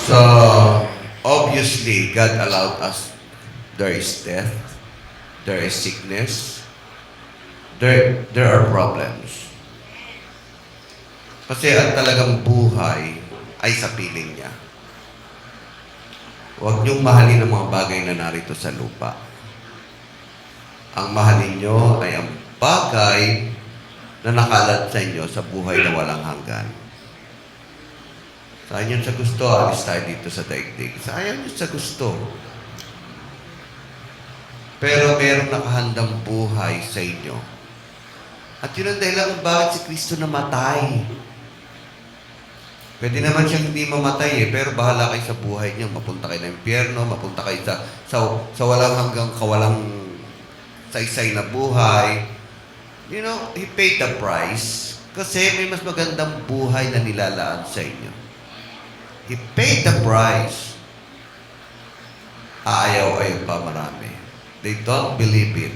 So, obviously, God allowed us. There is death, there is sickness, there are problems. Kasi ang talagang buhay ay sa piling niya. Huwag niyong mahalin ang mga bagay na narito sa lupa. Ang mahalin niyo ay ang bagay na nakalat sa inyo sa buhay na walang hanggan. Sa inyo sa gusto, alis tayo dito sa daigdig. Sa ayaw niyo sa gusto. Pero merong nakahandang buhay sa inyo. At yun ang dahilan kung bakit si Kristo namatay. Pwede naman siyang hindi mamatay pero bahala kayo sa buhay niyo. Mapunta kayo ng impyerno, mapunta kayo sa walang hanggang kawalang saysay na buhay. You know, He paid the price kasi may mas magandang buhay na nilalaan sa inyo. He paid the price. Aayaw-ayaw pa marami. They don't believe it.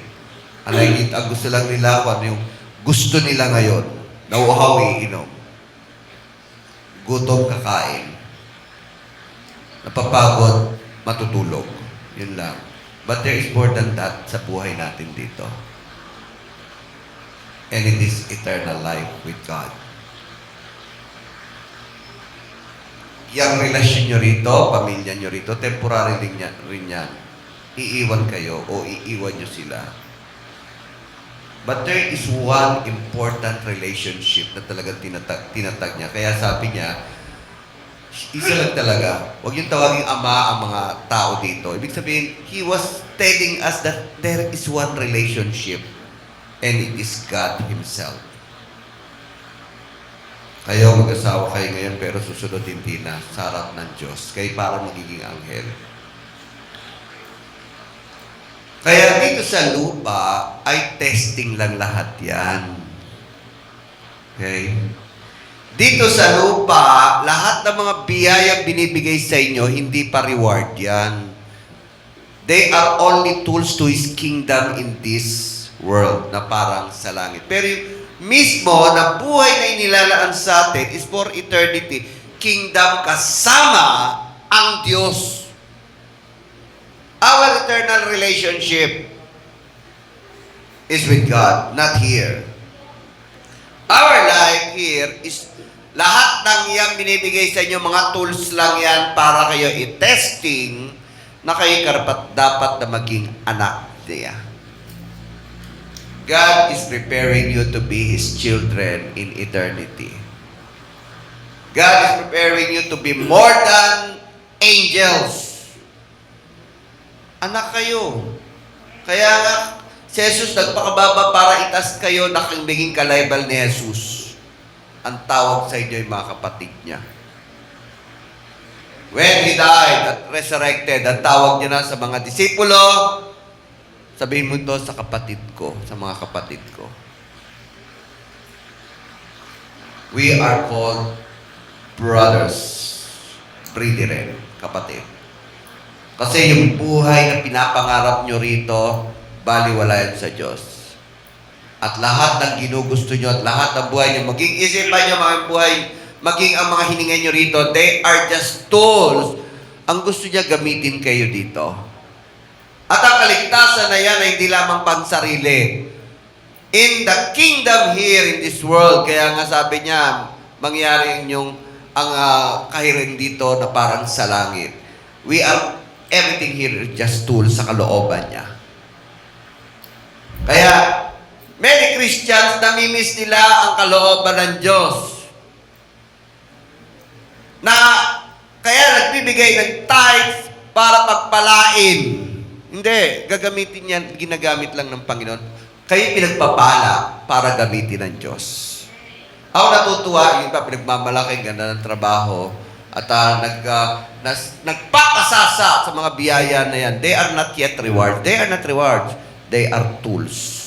Ang gusto lang nila kung ano yung gusto nila ngayon. Nauuhaw, iinom. Gutom, kakain. Napapagod, matutulog. Yun lang. But there is more than that sa buhay natin dito. And it is eternal life with God. Yang relasyon nyo rito, pamilya nyo rito, temporary rin yan. Iiwan kayo o iiwan nyo sila. But there is one important relationship na talagang tinatag niya. Kaya sabi niya, isa lang talaga. Huwag yung tawaging ama ang mga tao dito. Ibig sabihin, He was telling us that there is one relationship and it is God Himself. Kayo, mag-asawa kayo ngayon pero susunod hindi na sa harap ng Diyos. Kayo parang magiging anghel. Kaya dito sa lupa, ay testing lang lahat yan. Okay? Dito sa lupa, lahat ng mga biyayang binibigay sa inyo, hindi pa reward yan. They are only tools to His kingdom in this world, na parang sa langit. Pero mismo, na buhay na inilalaan sa atin is for eternity. Kingdom kasama ang Diyos. Our eternal relationship is with God, not here. Our life here is lahat ng iyang binibigay sa inyo, mga tools lang yan para kayo i-testing na kayo dapat na maging anak niya. God is preparing you to be His children in eternity. God is preparing you to be more than angels. Anak kayo. Kaya nga, si Jesus nagpakababa para itas kayo na maging kalaybal ni Jesus. Ang tawag sa inyo yung mga kapatid niya. When He died at resurrected, ang tawag niya na sa mga disipulo, sabihin mo ito sa kapatid ko, sa mga kapatid ko. We are called brothers, brethren, kapatid. Kasi yung buhay na pinapangarap nyo rito, baliwala yan sa Diyos. At lahat ng ginugusto nyo at lahat ng buhay nyo, maging isipan nyo mga buhay, maging ang mga hininga nyo rito, they are just tools. Ang gusto niya gamitin kayo dito. At ang kaligtasan na yan ay hindi lamang pang sarili. In the kingdom here in this world, kaya nga sabi niya, mangyari yung ang kahirin dito na parang sa langit. We are everything here is just tools sa kalooban niya. Kaya, many Christians, namimiss nila ang kalooban ng Diyos. Na, kaya nagbibigay ng tithes para pagpalain. Hindi, gagamitin yan, ginagamit lang ng Panginoon. Kayo pinagpapala para gamitin ng Diyos. Ako natutuwa, yung pinagmamalaki, ganda ng trabaho, at nagpakasasa sa mga biyaya na yan. They are not yet rewards. They are not rewards. They are tools.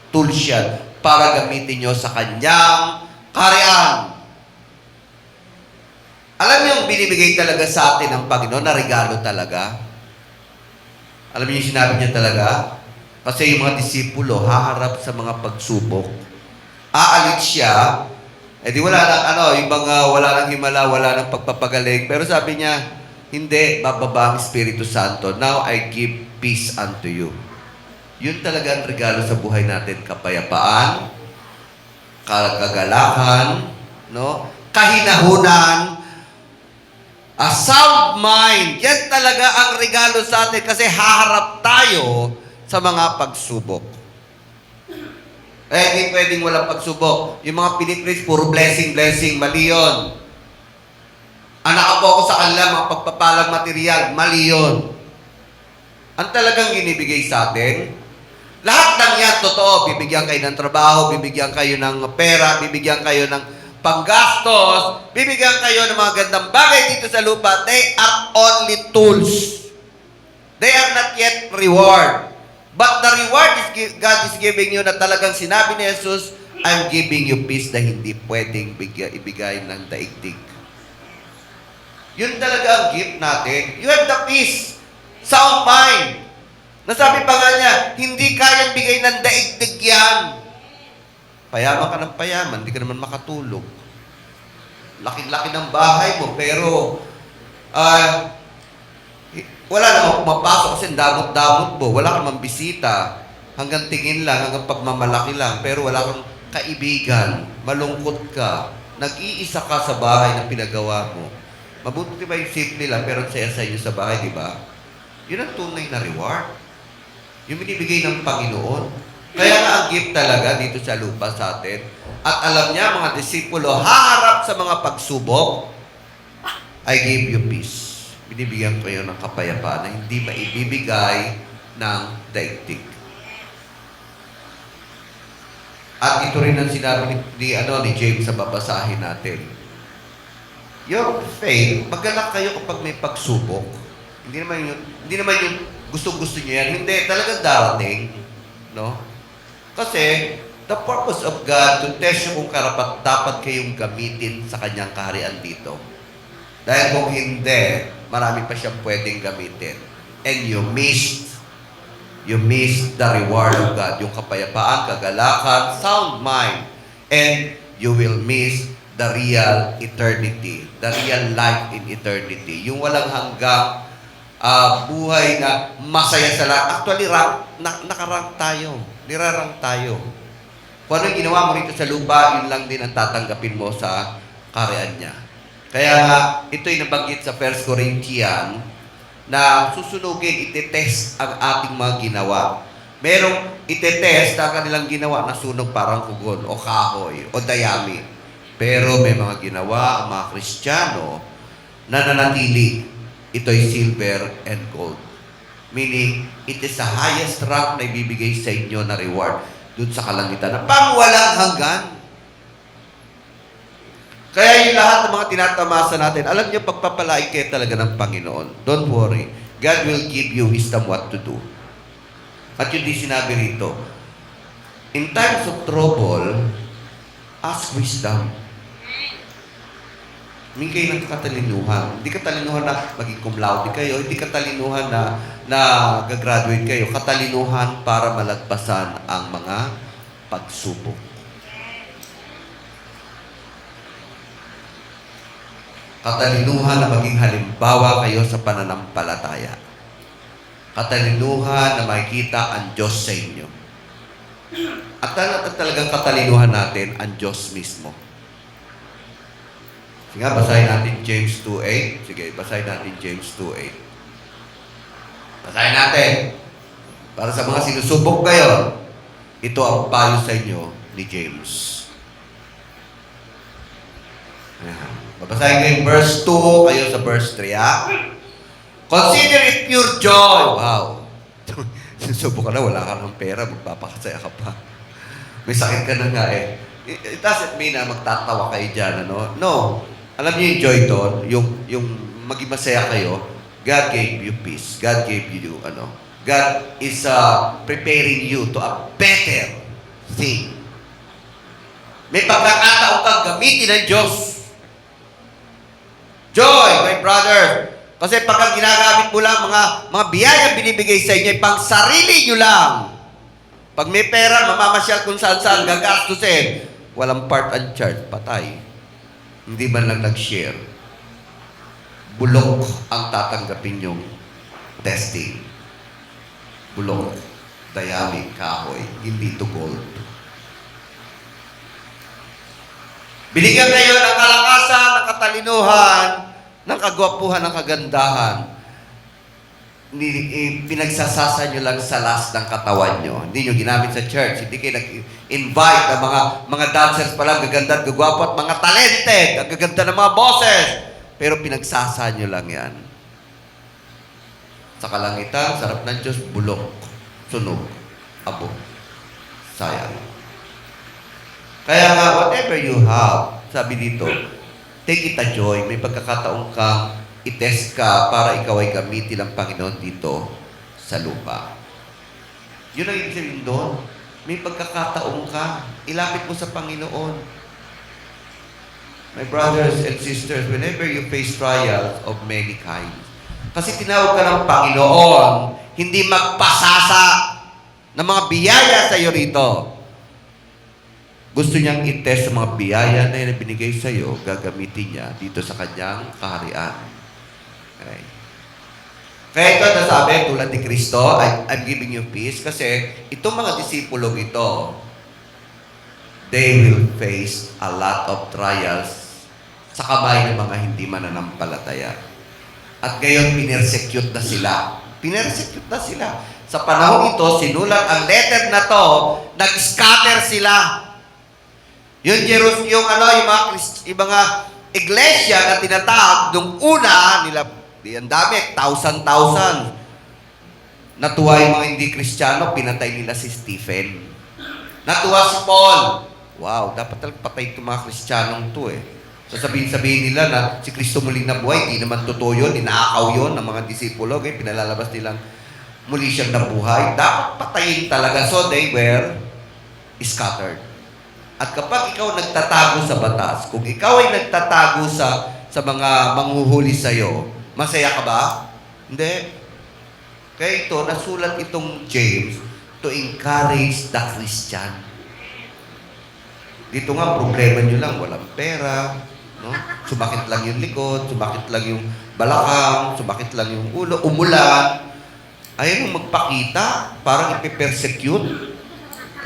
Tools yan para gamitin nyo sa kanyang kaharian. Alam niyo yung binibigay talaga sa atin ng Panginoon na regalo talaga? Alam niyo yung sinabi niya talaga? Kasi yung mga disipulo haharap sa mga pagsubok. Aalit siya, Eh di wala na, yung mga wala nang himala, wala nang pagpapagaling. Pero sabi niya, hindi, bababa ang Espiritu Santo. Now I give peace unto you. Yun talaga ang regalo sa buhay natin. Kapayapaan, kagalakan, no? Kahinahunan, a sound mind. Yan talaga ang regalo sa atin kasi haharap tayo sa mga pagsubok. Hindi pwedeng walang pagsubok. Yung mga pinipris, puro blessing, blessing. Mali yun. Ang nakapokus sa kanila, mga pagpapalang material. Mali yun. Ang talagang ginibigay sa atin, lahat ng yan, totoo. Bibigyan kayo ng trabaho, bibigyan kayo ng pera, bibigyan kayo ng panggastos, bibigyan kayo ng mga gandang bagay dito sa lupa. They are only tools. They are not yet reward. But the reward is God is giving you na talagang sinabi ni Jesus, I'm giving you peace na hindi pwedeng ibigay ng daigdig. Yun talaga ang gift natin. You have the peace. Sound mind. Nasabi pa nga niya, hindi kayang bigay ng daigdig yan. Payaman ka ng payaman, hindi ka naman makatulog. Laki-laki ng bahay mo, pero wala namang pumapasok kasi damot-damot mo. Wala kang mambisita. Hanggang tingin lang, hanggang pagmamalaki lang. Pero wala kang kaibigan. Malungkot ka. Nag-iisa ka sa bahay na pinagawa mo. Mabuti ba yung simple lang, pero saya sa inyo sa bahay, di ba? Yun ang tunay na reward. Yung binibigay ng Panginoon. Kaya nga ang gift talaga dito sa lupa sa atin. At alam niya, mga disipulo, haharap sa mga pagsubok, I give you peace. Binibigyan ko yun ng kapayapaan na hindi maibibigay ng daigdig. At ito rin ang sinabi ni James sa babasahin natin. Your faith, magalak kayo kapag may pagsubok. Hindi naman yung gusto-gusto niyo yan. Hindi, talagang darating. No? Kasi, the purpose of God to test you kung dapat kayong gamitin sa kanyang kaharian dito. Dahil kung hindi, marami pa siyang pwedeng gamitin. And you missed the reward of God. Yung kapayapaan, kagalakan, sound mind. And you will miss the real eternity. The real life in eternity. Yung walang hanggang buhay na masaya sa lahat. Actually, nakarang tayo. Nirarang tayo. Kung ano yung ginawa mo rito sa lupa, yun lang din ang tatanggapin mo sa kaharian niya. Kaya nga, ito'y nabanggit sa 1 Corinthians na susunugin, itetest ang ating mga ginawa. Merong itetest na kanilang ginawa na sunog parang kugon o kahoy o dayami. Pero may mga ginawa ang mga Kristiyano na nanatili. Ito'y silver and gold. Meaning, it is the highest rank na ibibigay sa inyo na reward dun sa kalangitan na pangwalang hanggan. Kaya yung lahat ng mga tinatamasa natin, alam niyo, pagpapalain kayo talaga ng Panginoon. Don't worry. God will give you wisdom what to do. At yun din sinabi rito, in times of trouble, ask wisdom. Humingi kayo ng katalinuhan. Hindi katalinuhan na maging cum laude kayo. Hindi katalinuhan na gagraduate kayo. Katalinuhan para malagpasan ang mga pagsubok. Katalinuhan na maging halimbawa kayo sa pananampalataya. Katalinuhan na makikita ang Diyos sa inyo. At talagang katalinuhan natin ang Diyos mismo. Sige nga, basahin natin James 2:8. Sige, basahin natin James 2:8. Basahin natin. Para sa mga sinusubok kayo, ito ang payo sa inyo ni James. Ayan. Babasahin ko yung verse 2, kayo sa verse 3, ha? Consider it pure joy. Wow. Sinusubok ka na, wala ka ng pera, magpapakasaya ka pa. May sakit ka na nga eh. It doesn't mean na magtatawa kayo dyan, ano? No. Alam niyo yung joy doon, yung maging masaya kayo, God gave you peace. God gave you, God is preparing you to a better thing. May pagkakataon kang gamitin ng Diyos. Joy, my brother. Kasi pagka ginagamit mo lang mga biyaya binibigay sa inyo, pang sarili nyo lang. Pag may pera, mamamasyal kung saan-saan, gagastusin. walang part and charge, patay. Hindi man lang nag-share. Bulok ang tatanggapin yung testing. Bulok, dayami, kahoy, hindi to gold. Binigyan kayo ng kalakasan, ng katalinuhan, ng kagwapuhan, ng kagandahan. Pinagsasasa nyo lang sa last ng katawan nyo. Hindi nyo ginamit sa church. Hindi kayo nag-invite ng mga dancers pa lang, gaganda at gagwapo at mga talented, ang gaganda ng mga boses. Pero pinagsasa nyo lang yan. Sa kalangitan, sarap ng Diyos, bulok, sunog, abo, sayang. Kaya nga, whatever you have, sabi dito, take it a joy. May pagkakataon kang i-test ka para ikaw ay gamitin ng Panginoon dito sa lupa. Yun ang ibig sabihin doon. May pagkakataon ka. Ilapit mo sa Panginoon. My brothers and sisters, whenever you face trials of many kinds, kasi tinawag ka ng Panginoon, hindi magpasasa ng mga biyaya sa iyo rito. Gusto niyang i-test sa mga biyaya na binigay sa iyo, gagamitin niya dito sa kanyang kaharian. Okay. Kaya ito nasabi, tulad ni Kristo, I'm giving you peace, kasi itong mga disipulong ito, they will face a lot of trials sa kamay ng mga hindi mananampalataya. At ngayon, pinersecute na sila. Pinersecute na sila. Sa panahon ito, sinulat ang letter na to, nag-scatter sila. Yung mga iglesia na tinatawag nung una nila, ang dami, thousand. Natuwa yung mga hindi Kristiyano, pinatay nila si Stephen. Natuwa si Paul. Wow, dapat talagang patay itong mga Kristiyanong to eh. So sabihin nila na si Kristo muling nabuhay, di naman totoo yun, inaakaw yun ng mga disipulo, okay? Pinalalabas nilang muli siyang nabuhay. Dapat patayin talaga. So they were scattered. At kapag ikaw nagtatago sa batas, kung ikaw ay nagtatago sa mga manghuhuli sa'yo, masaya ka ba? Hindi. Kaya ito, nasulat itong James to encourage the Christian. Dito nga, problema nyo lang, walang pera, no? Sumakit lang yung likod, sumakit lang yung balakang, sumakit lang yung ulo, umulan. Ayaw mong magpakita, parang ipipersecute.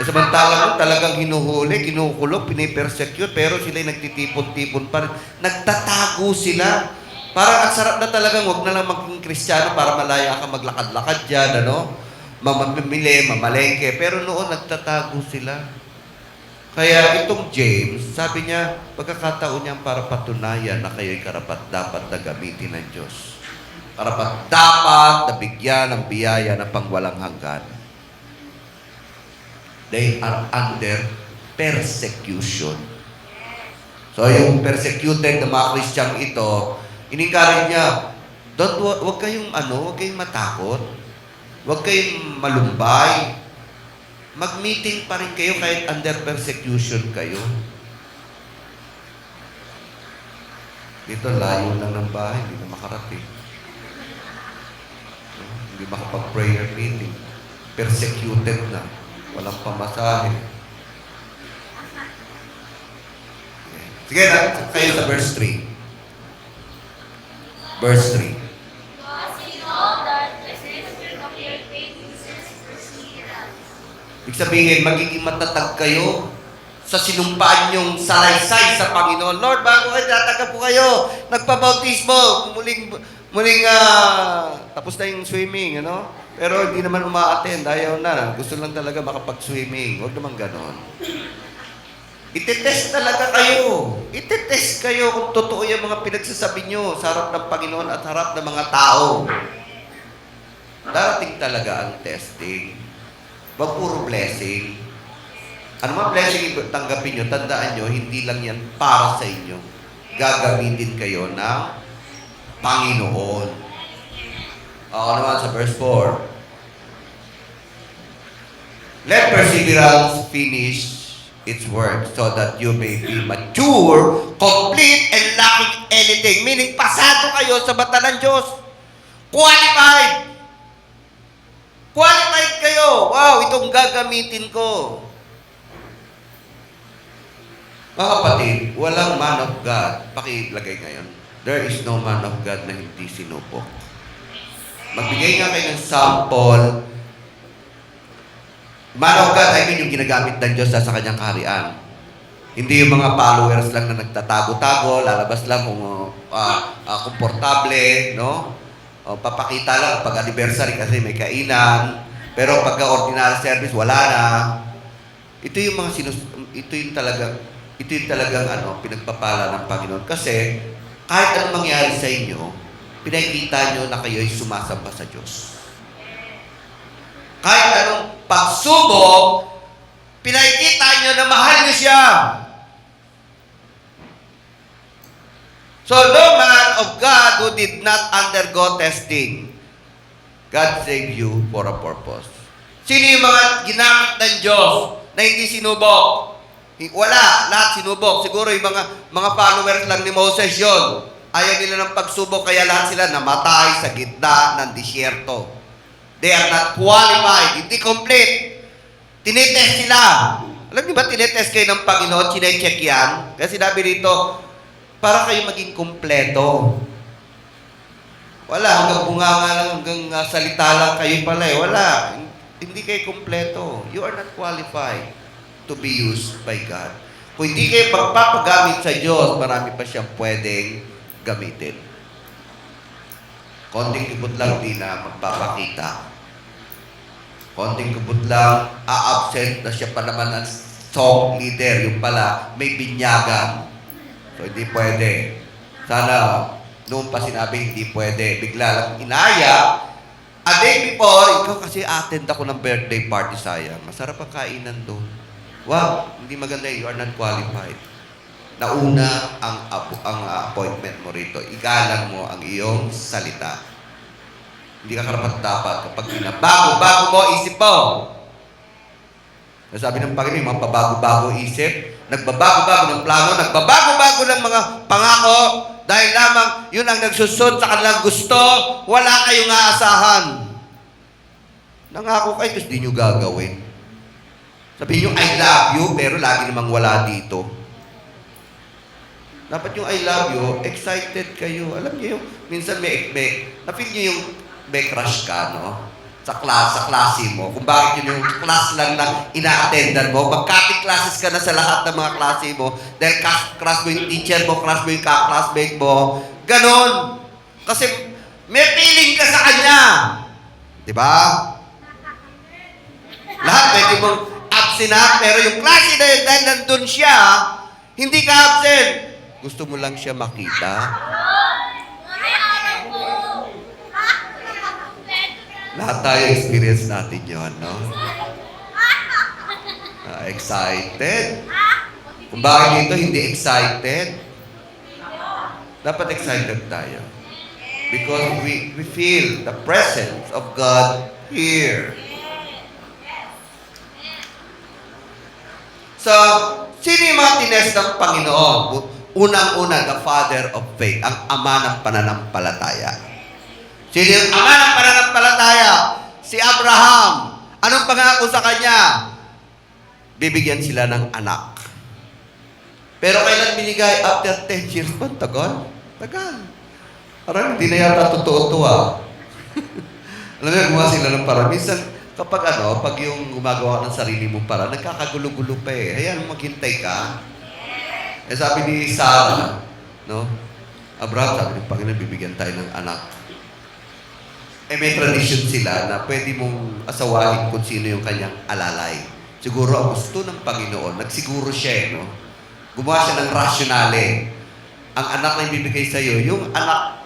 Samantala mo talagang hinuhuli, kinukulong, pinipersecute, pero sila'y nagtitipon-tipon pa rin. Nagtatago sila. Parang ang sarap na talagang wag na lang maging Kristiyano para malaya ka maglakad-lakad dyan, ano? Mamamili, mamalengke. Pero noon, nagtatago sila. Kaya itong James, sabi niya, pagkakataon niya para patunayan na kayo'y karapat-dapat na gamitin ng Diyos. Karapat-dapat na bigyan ng biyaya na pangwalang hanggan. They are under persecution. So, yung persecuted na mga Kristiyang ito, in-encourage niya, wag kayong matakot. Wag kayong malumbay. Mag-meeting pa rin kayo kahit under persecution kayo. Dito, layo lang ng bahay, hindi na makarating. Hindi makapag-prayer meeting. Persecuted na. Walang pamasahe. Sige, kayo sa verse 3. Verse 3. Ibig sabihin, magiging matatag kayo sa sinumpaan niyong salaysay sa Panginoon. Lord, bago kayo, tatagap po kayo. Nagpabautismo. Muling tapos na yung swimming, ano? Pero hindi naman uma-attend. Ayaw na. Gusto lang talaga makapag-swimming. Huwag naman ganon. Itetest talaga kayo. Itetest kayo kung totoo yung mga pinagsasabi nyo sa harap ng Panginoon at harap ng mga tao. Darating talaga ang testing. Wag puro blessing. Ano mga blessing tanggapin nyo, tandaan nyo, hindi lang yan para sa inyo. Gagamitin kayo ng Panginoon. Ako naman sa verse 4. Let perseverance finish its work so that you may be mature, complete, and lacking anything. Meaning, pasado kayo sa mata ng Diyos. Qualified! Qualified kayo! Wow, itong gagamitin ko. Mga kapatid, walang man of God. Pakilagay ngayon. There is no man of God na hindi sinupok. Magbigay nga kayo ng sample. Man of God, I mean yung ginagamit ng Diyos sa kanyang kaharian. Hindi yung mga followers lang na nagtatago-tago, lalabas lang kung komportable, no? O, papakita lang pag anniversary kasi may kainan. Pero pagka ordinary service, wala na. Ito yung mga ito yung talagang pinagpapala ng Panginoon. Kasi kahit anong mangyari sa inyo, pinakikita nyo na kayo'y sumasamba sa Diyos. Kahit anong pagsubok, pinakikita nyo na mahal nyo siya. So, no man of God who did not undergo testing, God saved you for a purpose. Sino yung mga ginamit ng Diyos na hindi sinubok? Wala, lahat sinubok. Siguro yung mga followers lang ni Moses yun. Ayaw nila ng pagsubok, kaya lahat sila namatay sa gitna ng disyerto. They are not qualified. Hindi complete. Tinetest sila. Alam niyo ba, tinetest kayo ng Panginoon, chinecheck yan? Kasi sinabi dito, para kayo maging kumpleto. Wala, hanggang bunganga lang, hanggang salita lang kayo pala eh. Wala, hindi kayo kumpleto. You are not qualified to be used by God. Kung hindi kayo pagpapagamit sa Diyos, marami pa siyang pwedeng gamitin. Konting kubot lang di na magpapakita. Konting kubot lang, a-absent na siya pa naman ang song leader. Yung pala, may binyagan. So, hindi pwede. Sana, noon pa sinabi, hindi pwede. Bigla lang inaya. A day before, ikaw kasi attend ako ng birthday party, sayang. Masarap ang kainan doon. Wow, hindi maganda. You are not qualified. Nauna ang appointment mo rito. Igalang mo ang iyong salita. Hindi ka karapat-dapat kapag bago mo isip mo. Sabi ng Panginoon, mga pabago-bago isip, nagbabago-bago ng plano, nagbabago-bago ng mga pangako, dahil lamang yun ang nagsusod sa kanilang gusto, wala kayong aasahan. Nangako kayo, tapos di nyo gagawin. Sabihin nyo, I love you, pero lagi namang wala dito. Dapat yung I love you, excited kayo. Alam niyo yung, minsan na-feel niyo yung may crush ka, no? Sa klase mo. Kung bakit yun yung class lang na ina-attendan mo. Magkating classes ka na sa lahat ng mga klase mo. Dahil crush mo yung teacher mo, crush mo yung classmate mo. Ganon. Kasi may feeling ka sa kanya. Diba? Lahat pwede mong absent na, pero yung klase na yun, dahil nandun siya, hindi ka absent. Gusto mo lang siya makita. Lahat tayo experience natin yun, no? Excited. Kung bakit dito hindi excited, dapat excited tayo. Because we feel the presence of God here. So, sino yung mga tinest ng Panginoon? Unang-una, the Father of Faith, ang ama ng pananampalataya. Sino yung ama ng pananampalataya? Si Abraham. Anong pangako sa kanya? Bibigyan sila ng anak. Pero kailan binigay? After 10 years pa? Tagal? Tagal. Parang hindi na yata totoo ito Alam mo, gumawa sila ng para. Minsan, kapag pag yung gumagawa ng sarili mo para, nagkakagulo-gulo pa eh. Hayaan, maghintay ka. Eh sabi ni Sarah, no? Abraham, sabi ng Panginoon, bibigyan tayo ng anak. Eh may tradition sila na pwede mong asawahin kung sino yung kanyang alalay. Siguro ang gusto ng Panginoon, nagsiguro siya no? Gumawa siya ng rasyonale. Ang anak na ibibigay sa iyo, yung anak,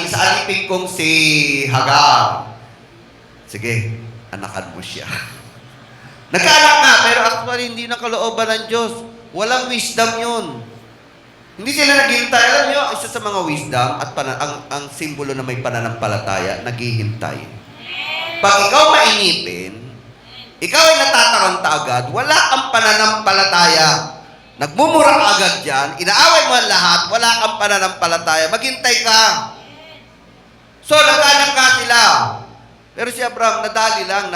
sa alipin kong si Hagar. Sige, anakan mo siya. Nagkaanak nga, pero actually hindi na kalooban ng Diyos. Walang wisdom yun. Hindi sila naghihintay. Alam nyo, isa sa mga wisdom at ang simbolo na may pananampalataya, naghihintay. Pag ikaw mainipin, ikaw ay natataranta agad, wala kang pananampalataya. Nagmumura ka agad dyan, inaaway mo ang lahat, wala kang pananampalataya, maghintay ka. So, nagkaanak ka sila. Pero si Abraham, nadali lang,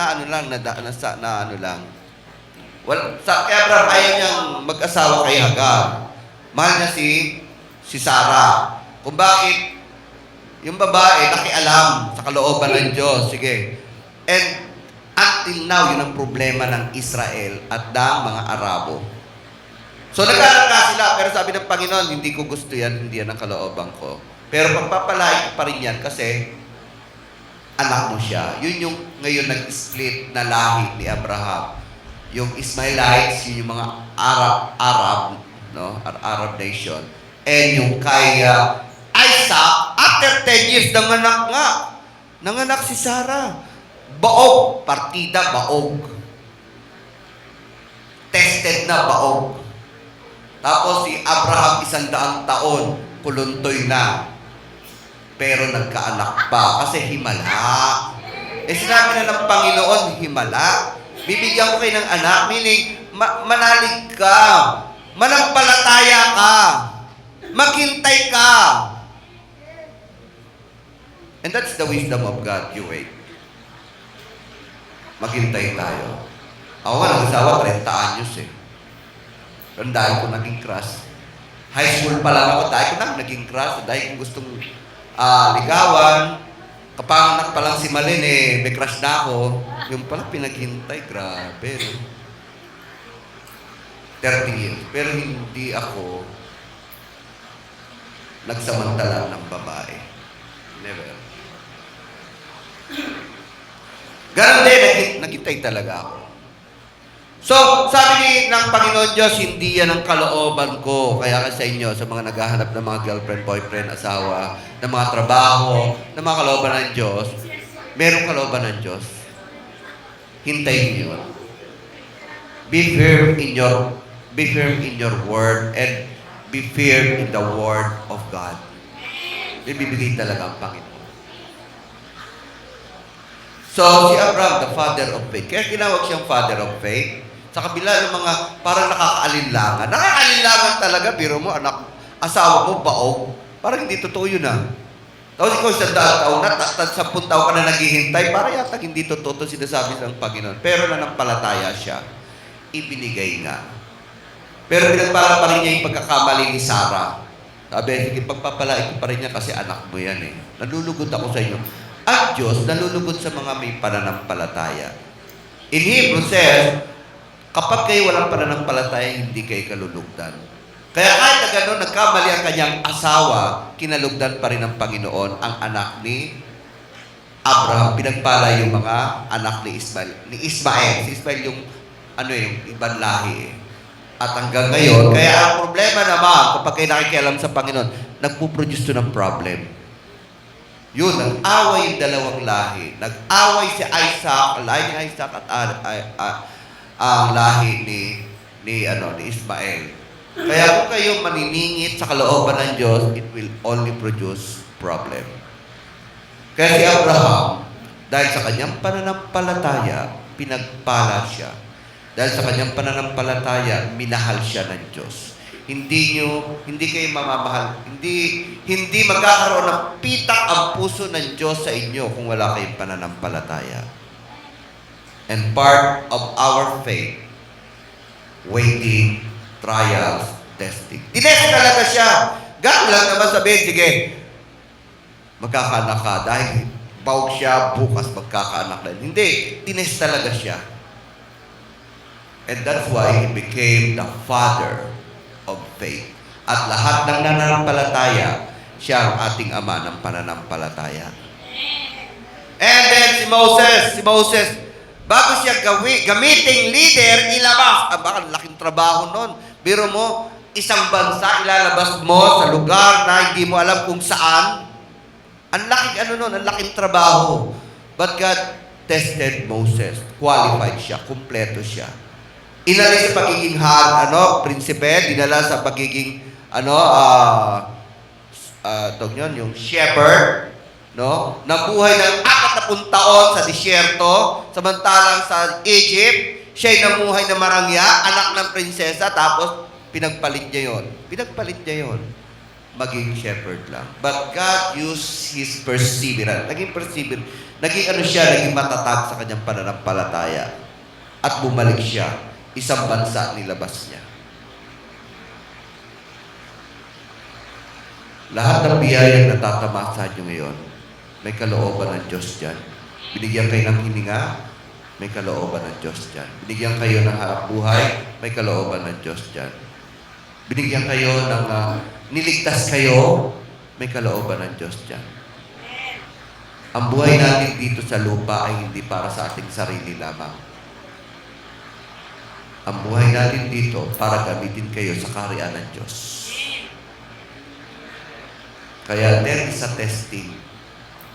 Kaya Abraham ayaw niyang mag-asawa kay Hagar. Mahal niya si Sarah. Kung bakit yung babae nakialam sa kalooban ng Diyos. Sige. And until now, yun ang problema ng Israel at ng mga Arabo. So nagkakaka sila, pero sabi ng Panginoon, hindi ko gusto yan, hindi yan ang kalooban ko. Pero pagpapalain ko pa rin yan kasi anak mo siya. Yun yung ngayon nag-split na lahi ni Abraham. Yung Ismailites, yun yung mga Arab, no? Arab nation. And yung kay Isaac, after 10 years, nanganak nga. Nanganak si Sarah. Baog. Partida, baog. Tested na, baog. Tapos si Abraham, 100 taon, kuluntoy na. Pero nagkaanak pa kasi himala. Sinabi na ng Panginoon, himala. Bibigyan ko kayo ng anak, meaning, manalig ka. Manampalataya ka. Maghintay ka. And that's the wisdom of God. You wait. Maghintay tayo. Ako nga, nag-asawa 30 anyos eh. Pero dahil ko naging crush. High school pa lang ako, dahil ko naging crush. Dahil kung gustong ligawan, kapanganak pa lang si Malin eh, may crush na ako. Yung pala pinaghintay, grabe. 30 years. Pero hindi ako nagsamantala ng babae. Never. Ganon din, naghintay talaga ako. So, sabi ng Panginoon Diyos, hindi yan ang kalooban ko. Kaya sa inyo, sa mga naghahanap ng mga girlfriend, boyfriend, asawa, ng mga trabaho, ng mga kalooban ng Diyos, merong kalooban ng Diyos. Hintayin niyo. Be firm in your word and be firm in the word of God. Ibibigay talaga ang Panginoon. So, si Abraham, the father of faith. Kaya tinawag siyang father of faith. Sa kabila ng mga parang nakakaalinlangan. Nakakaalinlangan talaga, biro mo, asawa mo, baog. Parang hindi totoo yun Tapos ikaw 100 taon na, 10 taon ka na naghihintay, parang yata hindi totoo ito sinasabi ng Panginoon. Pero nanampalataya siya. Ibinigay nga. Pero pinagpala pa rin niya yung pagkakamali ni Sarah. Sabi, sige, pagpapalain ko pa rin niya kasi anak mo yan eh. Nalulugod ako sa inyo. Ang Diyos nalulugod sa mga may pananampalataya. In Hebrew says, kapag kayo walang pananampalataya, hindi kayo kalulugdan. Kaya kahit na gano'n, nagkamali ang kanyang asawa, kinalugdan pa rin ng Panginoon ang anak ni Abraham. Pinagpala yung mga anak ni Ismael. Si Ismael yung, yung ibang lahi eh. At hanggang ngayon, kaya ang problema naman, kapag kayo nakikialam sa Panginoon, nagpuproduce to ng problem. Yun, nag-away yung dalawang lahi. Nag-away si Isaac, ang lahi ni Isaac at ang lahi ni Ismael. Kaya kung kayo maniningit sa kalooban ng Diyos, it will only produce problem. Kaya si Abraham, dahil sa kanyang pananampalataya, pinagpala siya. Dahil sa kanyang pananampalataya, minahal siya ng Diyos. Hindi kayo mamamahal. Hindi magkakaroon ng pitak ang puso ng Diyos sa inyo kung wala kayong pananampalataya. And part of our faith, waiting, trials, testing. Tinest talaga siya. Gano'n lang naman sabihin, sige, magkakaanak ka. Dahil bawag siya, bukas magkakaanak na. Hindi, tinest talaga siya. And that's why he became the father of faith. At lahat ng nananampalataya, siya ang ating ama ng pananampalataya. And then si Moses, bago siya gamiting leader, ilabas. Baka laking trabaho nun. Biro mo, isang bansa ilalabas mo sa lugar na hindi mo alam kung saan. Ang laking ang laking trabaho. But God tested Moses. Qualified siya, kumpleto siya. Inalis sa pagiging prinsipe, dinala sa pagiging yung shepherd, no? Nabuhay ng 40 taon sa disyerto, samantalang sa Egypt, siya'y namuhay na marangya, anak ng prinsesa, tapos pinagpalit niya yon. Maging shepherd lang. But God used his perseverance. Naging matatag sa kanyang pananampalataya. At bumalik siya. isang bansa nilabas niya. Lahat ng biyayang natatamasa nyo ngayon, may kalooban ng Diyos dyan. Binigyan kayo ng hininga, may kalooban ng Diyos dyan. Binigyan kayo ng harap buhay, may kalooban ng Diyos dyan. Binigyan kayo ng niligtas kayo, may kalooban ng Diyos dyan. Ang buhay natin dito sa lupa ay hindi para sa ating sarili lamang. Ang buhay natin dito para gamitin kayo sa kaharian ng Diyos. Kaya there is a testing.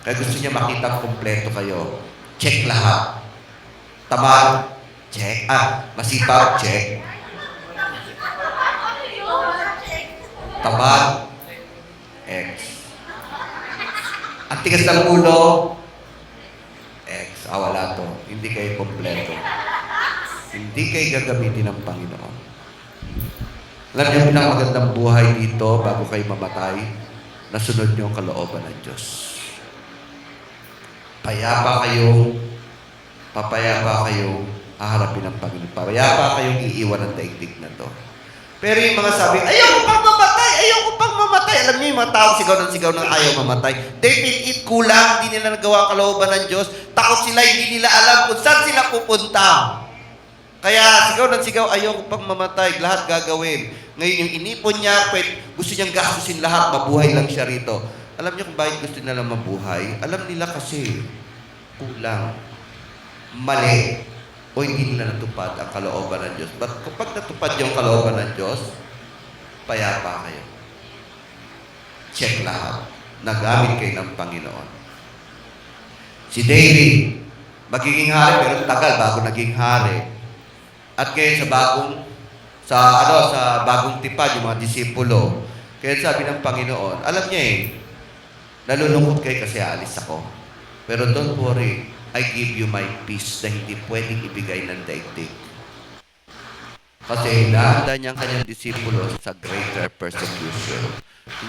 Kaya gusto niya makita kompleto kayo. Check lahat. Tamad? Check. Masipag? Check. Tamad? X. Ang tigas ng ulo? X. Wala to. Hindi kayo kompleto. Hindi kayo gagamitin ng Panginoon. Alam niyo, pinakamagandang buhay dito bago kayo mamatay, nasunod niyo ang kalooban ng Diyos. Papayapa kayo, haharapin ng Panginoon. Papayapa kayong iiwan ng daigdig na to. Pero yung mga sabi, ayoko pang mamatay. Alam niyo yung mga tao sigaw ng ayaw mamatay. They feel it, kulang, hindi nila nagawa ang kalooban ng Diyos. Takot sila, hindi nila alam kung saan sila pupunta. Kaya sigaw, ayoko pang mamatay, lahat gagawin. Ngayon yung inipon niya, gusto niyang gastusin lahat, mabuhay lang siya rito. Alam niyo kung bakit gusto nila mabuhay? Alam nila kasi kulang, mali, o hindi nila natupad ang kalooban ng Diyos. But kapag natupad yung kalooban ng Diyos, payapa kayo. Check lahat. Nagamit kayo ng Panginoon. Si David, magiging hari, pero tagal bago naging hari. At kaya sa bagong tipad, yung mga disipulo, kaya sabi ng Panginoon, alam niya nalulungkot kayo kasi alis ako. Pero don't worry, I give you my peace na hindi pwedeng ibigay ng daigdig. Kasi hinahanda niya ang kanyang disipulo sa greater persecution.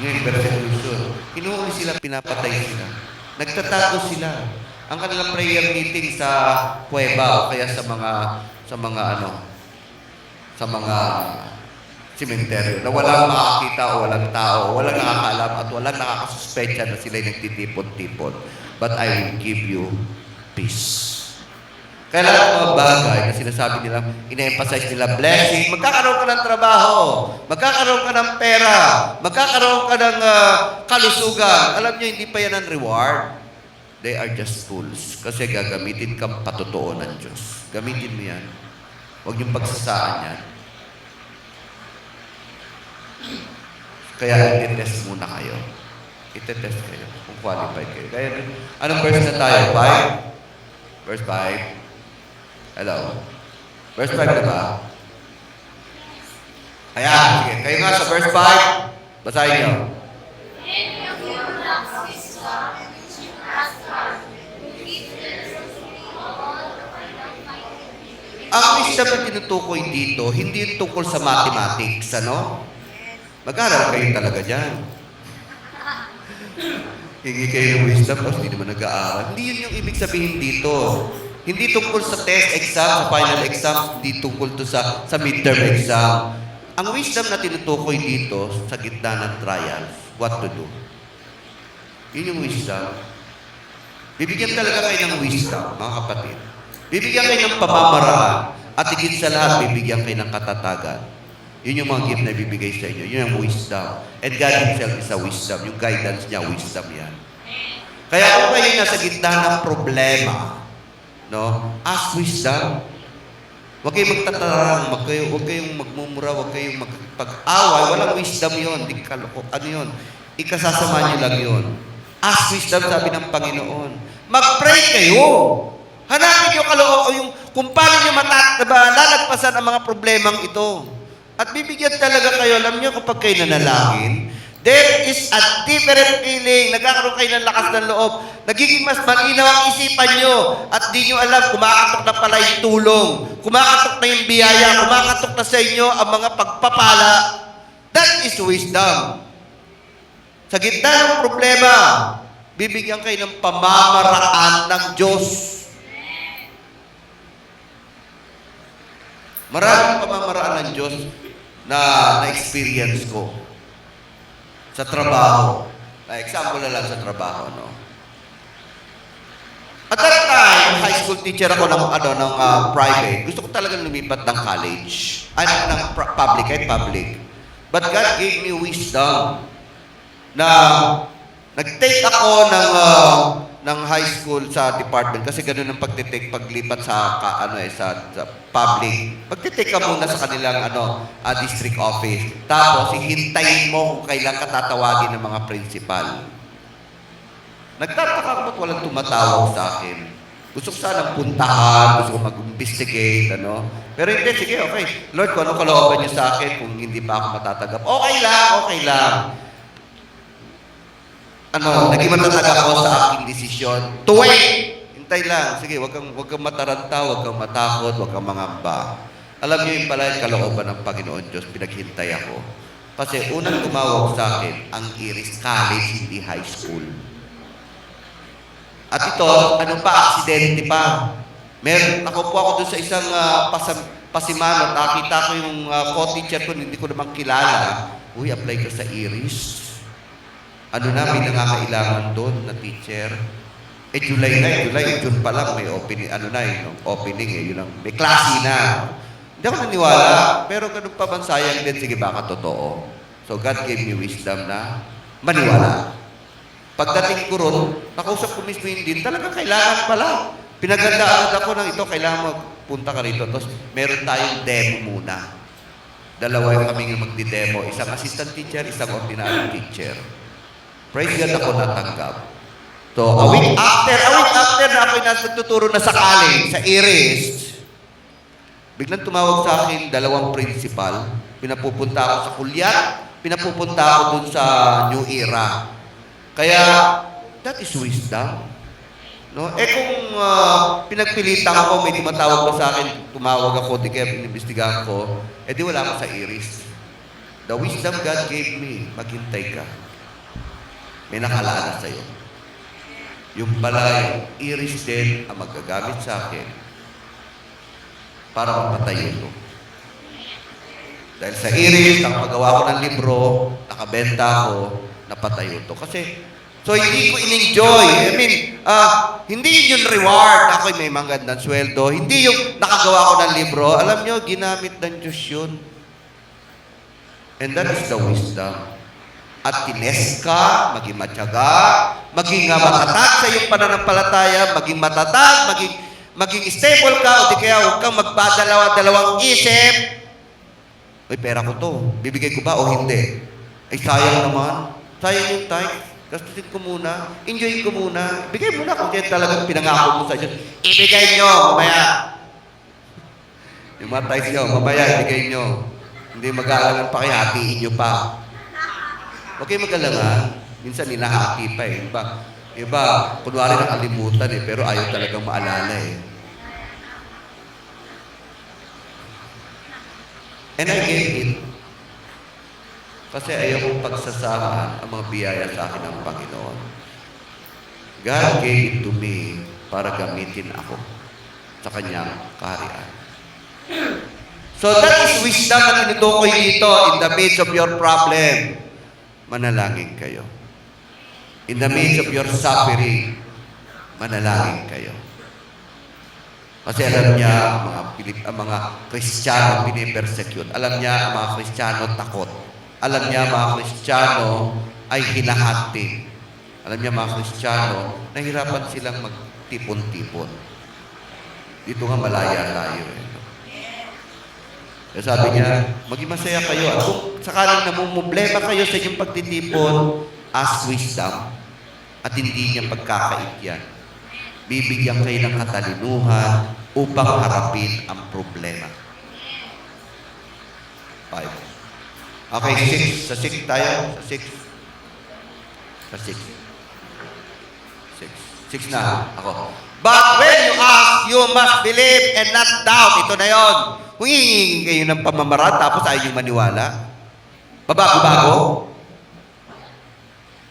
Yung persecution, hinuhuli sila, pinapatay sila. Nagtatago sila. Ang kanilang prayer meeting sa kuweba o kaya sa mga sementeryo na walang makakita o walang tao, walang nakakaalam at walang nakakasuspecha na sila'y nagtitipon-tipon. But I will give you peace. Kaya lahat ng mga bagay na sinasabi nila, ina-emphasize nila, blessing, magkakaroon ka ng trabaho, magkakaroon ka ng pera, magkakaroon ka ng kalusugan. Alam niyo, hindi pa yan ang reward. They are just tools. Kasi gagamitin kang patotoo ng Diyos. Gamitin mo yan. Huwag niyong pagsasaan yan. Kaya i-test muna kayo. I-test kayo kung qualified kayo. Kaya, anong verse na tayo? 5? Verse 5. Hello? Verse 5 na ba? Ayan, sige. Kayo nga sa verse 5. Basahin niyo. Ang wisdom na tinutukoy dito, hindi tungkol sa mathematics, ano? Mag-aaral kayo talaga dyan. Hingi kayo ng wisdom, tapos hindi naman nag-aaral. Hindi yun yung ibig sabihin dito. Hindi tungkol sa test exam, sa final exam, hindi tungkol to sa midterm exam. Ang wisdom na tinutukoy dito, sa gitna ng trials, what to do. Yun yung wisdom. Bibigyan talaga kayo ng wisdom, mga kapatid. Bibigyan kayo ng pamamaraan at higit sa lahat, bibigyan kayo ng katatagan. Yun yung mga gift na bibigay sa inyo. Yun yung wisdom. And God Himself is a wisdom. Yung guidance niya, wisdom yan. Kaya kung kayo nasa gitna ng problema, no, ask wisdom. Huwag kayong magtatarang, huwag kayong magmumura, huwag kayong magpag-away. Walang wisdom yun. Ano yun? Ikasasama niyo lang yun. Ask wisdom, sabi ng Panginoon. Mag-pray kayo. Hanapin niyo yung kung paano niyo lalagpasan ang mga problemang ito. At bibigyan talaga kayo, alam niyo kapag kayo nanalangin, there is a different feeling. Nagkakaroon kayo ng lakas ng loob. Nagiging mas malinaw ang isipan niyo. At di niyo alam, kumakatok na pala yung tulong. Kumakatok na yung biyaya. Kumakatok na sa inyo ang mga pagpapala. That is wisdom. Sa gitna ng problema, bibigyan kayo ng pamamaraan ng Diyos. Maraming pamamaraan ng Diyos na na-experience ko sa trabaho. Example na lang sa trabaho, no? At that time, high school teacher ako ng private. Gusto ko talagang lumipat ng college. Ay, ng public, kahit public. But God gave me wisdom na nag-take ako ng high school sa department kasi ganun ang pagtitake paglipat sa sa public. Magtitake ka muna sa kanilang district office. Tapos hihintayin mo kung kailan ka tatawagin ng mga principal. Nagtataka ako ba't walang tumatawag sa akin. Gusto ko sanang puntahan, gusto ko mag-investigate, Pero hindi, sige, okay. Lord, kung anong kalooban niyo sa akin kung hindi pa ako matatanggap. Okay lang. Naging matatag ako sa aking desisyon. To wait! Hintay lang. Sige, wag kang mataranta, wag kang matakot, wag kang mangamba. Alam niyo yung pala yung kalooban ng Panginoon Diyos, pinaghintay ako. Kasi unang tumawag sa akin, ang Iris College, hindi high school. At ito, aksidente pa. Nakupo ako doon sa isang pasimano. Nakita ko yung co-teacher ko, hindi ko naman kilala. Uy, apply ka sa Iris. May nangangailangan doon na teacher. June pa lang, may opening, opening yun lang. May klase na. Hindi ako naniwala, pero ganun pa bang sayang din, sige baka totoo. So God gave me wisdom na maniwala. Pagdating ko ron, nakausap ko mismo yung din, talagang kailangan pala. Pinagandaan ako ng ito, kailangan magpunta ka rito. Tapos meron tayong demo muna. Dalawa yung kami nga magdi-demo. Isang assistant teacher, isang ordinary teacher. Praise God ako natanggap. So, a week after na ako'y nagtuturo na sa college, sa Iris, biglang tumawag sa akin, dalawang principal. Pinapupunta ako sa Kulyat, pinapupunta ako dun sa New Era. Kaya, that is wisdom. No? Kung pinagpilitan ko, may tumatawag pa sa akin, tumawag ako, di kaya inimbestigahan ko, di wala ako sa Iris. The wisdom God gave me, maghintay ka. May nakalaan sa'yo. Yung pala, yung Iris din ang magagamit sa akin para mapatayo ito. Dahil sa Iris, nakapagawa ko ng libro, nakabenta ko, napatayo ito. Kasi, so hindi ko in-enjoy. Hindi yun yung reward. Ako'y may magandang sweldo. Hindi yung nakagawa ko ng libro. Alam nyo, ginamit ng Diyos yun. And that is the wisdom. At tines ka, maging matyaga, maging matatag sa iyong pananampalataya, maging matatag, maging stable ka, o di kaya huwag kang magpadalawa-dalawang isip. Uy, pera ko to. Bibigay ko ba o hindi? Ay, sayang naman. Sayang yung time. Gastusin ko muna. Enjoy ko muna. Ibigay mo na kung kaya talagang pinangako mo sa Diyos. Ibigay nyo, mamaya. Yung mga tithes nyo, mamaya, ibigay nyo. Hindi mag-aalangan pa kayo, hatiin nyo pa. Huwag kayo mag-alala. Minsan ninahati pa eh. Iba, kunwari nakalimutan eh, pero ayaw talagang maalala eh. And I gave it. Kasi ayaw kong pagsasahan ang mga biyaya sa akin ng Panginoon. God gave it to me para gamitin ako sa kanyang kaharian. So that is wisdom na tinutukoy dito in the midst of your problem. Manalangin kayo. In the midst of your suffering, manalangin kayo. Kasi alam niya ang mga Kristiyano pinipersecute. Alam niya ang mga Kristiyano takot. Alam niya mga Kristiyano ay hinahati. Alam niya mga Kristiyano, nahirapan silang magtipon-tipon. Dito nga malaya tayo. Kaya sabi niya, maging masaya kayo. At kung sakaling namumblema kayo sa inyong pagtitipon, ask wisdom. At hindi niya pagkakait yan. Bibigyan kayo ng katalinuhan upang harapin ang problema. 5. Okay, 6. Sa 6 tayo. Sa 6. Sa 6. 6 na ako. But when you ask, you must believe and not doubt. Ito na yon. Kung hihingin kayo ng pamamaraan, tapos ayaw yung maniwala, babago-bago.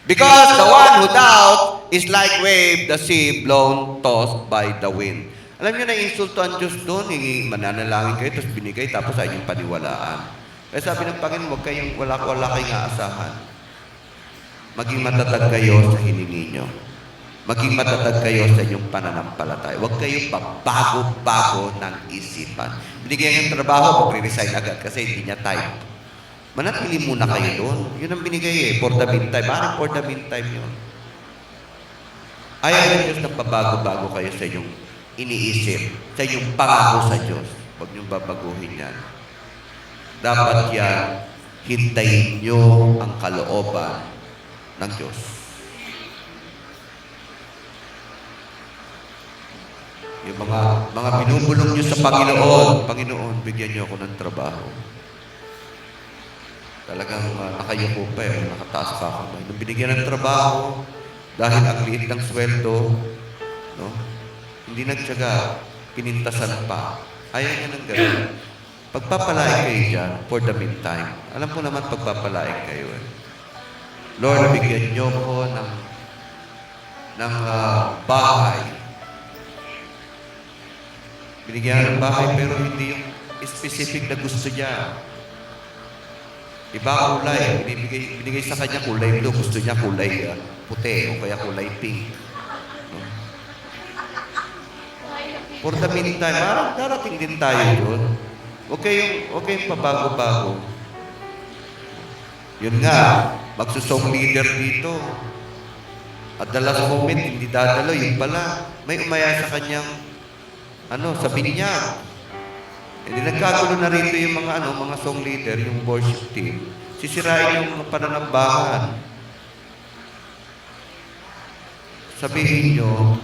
Because the one who doubts is like wave the sea blown, tossed by the wind. Alam niyo na insulto ang Diyos doon, mananalangin kayo, tapos binigay, tapos ay yung paniwalaan. Kaya sabi ng Panginoon, wala kayong aasahan. Maging matatag kayo sa hiningi nyo. Maging matatag kayo sa inyong pananampalataya. Huwag kayong bago-bago ng isipan. Binigyan yung trabaho, mag-resign agad kasi hindi niya type. Manatili muna kayo doon. Yun ang binigay for the meantime. Parang for the meantime yun. Ayaw ng Diyos na pabago-bago kayo sa inyong iniisip, sa inyong pangako sa Diyos. Huwag niyong babaguhin yan. Dapat yan, hintayin niyo ang kalooban ng Diyos. Yung mga binubulong niyo sa Panginoon, Panginoon, bigyan niyo ako ng trabaho. Talagang nakayuko pa nakataas pa ako. Nung binigyan ng trabaho, dahil ang liit ng sweldo, no? Hindi nagtyaga, pinintasan pa. Ayaw niya ng gano'n. Pagpapalain kayo dyan, for the meantime. Alam ko naman pagpapalain kayo. Lord, bigyan niyo ko ng bahay. Binigyan ng bahay pero hindi yung specific na gusto niya. Iba kulay. Binigay sa kanya kulay blue. Gusto niya kulay puti o kaya kulay pink. No? For the meantime, darating din tayo doon. Huwag kayong pabago-bago. Yun nga, magsusong leader dito. At the last moment, hindi dadalo. Yun pala, may umaya sa kanyang, sa binyag. Hindi nagkagulo na rito yung mga song leader, yung worship team. Sisirain yung pananambahan. Sabihin nyo,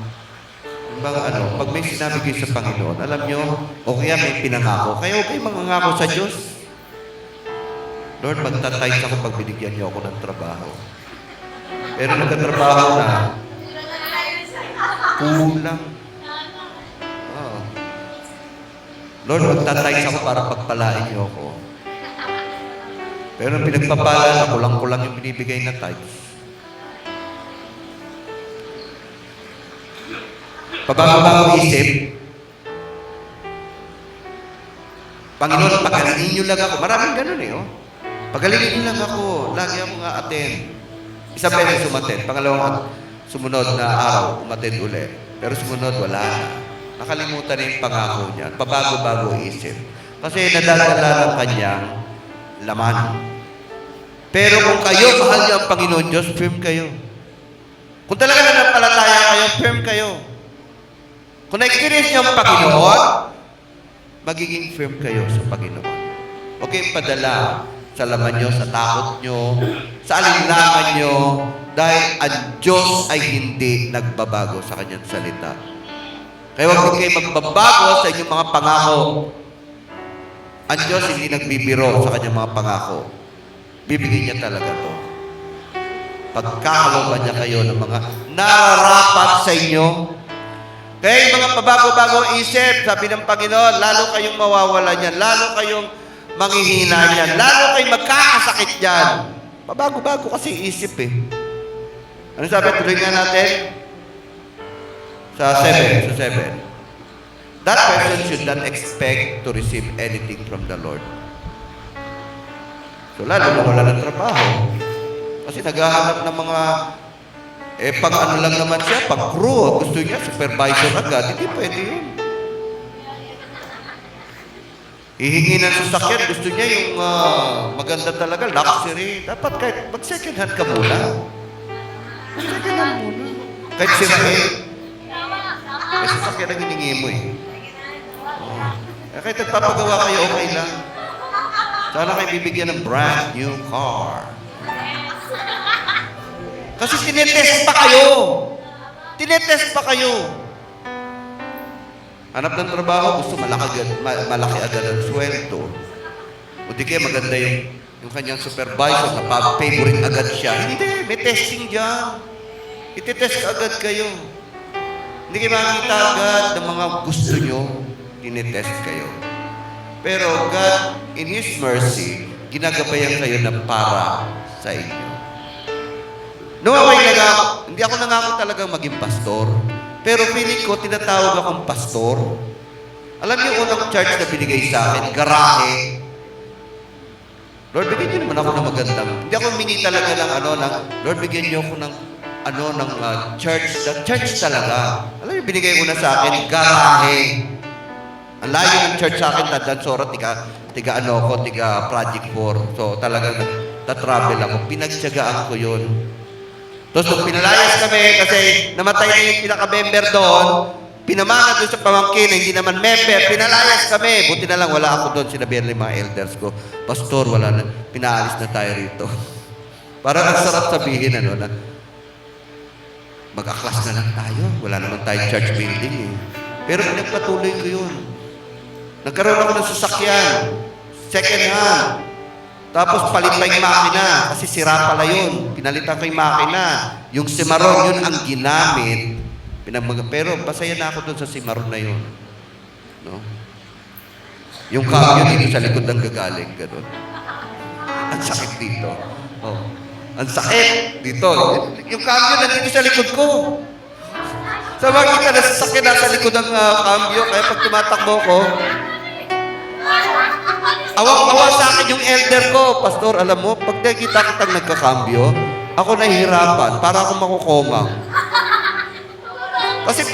pag may sinabi kayo sa Panginoon, alam nyo, o kaya may pinangako, kaya okay mangangako sa Diyos. Lord, magtatay ako pag binigyan niyo ako ng trabaho. Pero nagkatrabaho na, kulang. Lord, magtatay ako para pagpalain niyo ako. Pero pinagpapala na, kulang-kulang yung binibigay na tithes. Pabago-bago isip, Panginoon, pagalingin niyo lang ako. Maraming ganun Pagalingin niyo lang ako. Lagi ako nga attend. Isang beses umattend. Pangalawang sumunod na araw, umattend ulit. Pero sumunod, wala na. Nakalimutan na yung pangako niya. Pabago-bago isip. Kasi nadadala ng kanyang laman. Pero kung kayo, mahal niyo ang Panginoon Diyos, firm kayo. Kung talaga nanampalataya kayo, firm kayo. Kung na-experience niyo ang Panginoon, magiging firm kayo sa Panginoon. Huwag kayong padala sa laman niyo, sa takot niyo, sa alinlangan niyo, dahil ang Diyos ay hindi nagbabago sa kanyang salita. Kaya huwag kayo magbabago sa inyong mga pangako. Ang Diyos hindi nagbibiro sa kanyang mga pangako. Bibigyan niya talaga to. Pagkakaloban niya kayo ng mga nararapat sa inyo. Kaya yung mga pabago-bago isip, sabi ng Panginoon, lalo kayong mawawala niyan, lalo kayong manghihina niyan, lalo kayong magkakasakit niyan. Pabago-bago kasi isip Ano sabi? Tuloy nga natin. Sa 7. That person should not expect to receive anything from the Lord. So, lalo na wala ng trabaho. Kasi naghahanap ng mga, pang ano lang naman siya, pang crew. Gusto niya, supervisor agad. Hindi pwede yun. Hihingi ng sasakyan. Gusto niya yung maganda talaga, luxury. Dapat kahit mag-second hand ka muna. Mag-second hand muna. Kahit sirain. May sasakyan ang hiningi mo Kahit nagpapagawa kayo, okay lang. Sana kayo bibigyan ng brand new car. Kasi tinetest pa kayo. Tinetest pa kayo. Hanap ng trabaho, gusto malaki agad ang sweldo. O di kaya maganda yung kanyang supervisor, na-favorite agad siya. Hindi, may testing dyan. Ititest agad kayo. Hindi kayo makikita agad ng mga gusto nyo, tinetest kayo. Pero God, in His mercy, ginagabayan kayo na para sa inyo. Noong hindi ako nangako talagang maging pastor. Pero feeling ko, tinatawag akong pastor. Alam niyo, unang church na binigay sa akin, garahe. Lord, bigyan niyo naman ako ng magandang. Hindi ako humingi talaga Lord, bigyan niyo ako ng church. The church talaga. Alam niyo, binigay ko na sa akin, garahe. Ang layo ng church sa akin, Tadansora, tiga Project 4. So, talagang tatravel ako. Pinagtyagaan ko yun. Tapos, nung pinalayas kami, kasi namatay na yung pinaka-member doon, pinamana doon sa pamangkin na hindi naman member, pinalayas kami. Buti na lang, wala ako doon. Sinabihan ng mga elders ko, Pastor, wala na, pinaalis na tayo rito. Parang ang sarap sabihin, na mag-aklas na lang tayo. Wala naman tayong church building eh. Pero pinagpatuloy ko yun. Nagkaroon ako ng sasakyan, second hand. Tapos palit pa yung makina, kasi sira pala yun. Pinalitan ko yung makina. Yung simaron, yun ang ginamit. Pero pasaya na ako dun sa simaron na yun. No? Yung cambio dito sa likod ng gagaling, gano'n. Ang sakit dito. Oh. Ang sakit dito. Yung cambio nandito sa likod ko. Sa makita na sasakyan nasa likod ng cambio, kaya pag tumatakbo ko, awang-awa sa akin yung elder ko. Pastor, alam mo, pag nakikita kitang nagkakambyo, ako nahihirapan, para akong makukomang. Kasi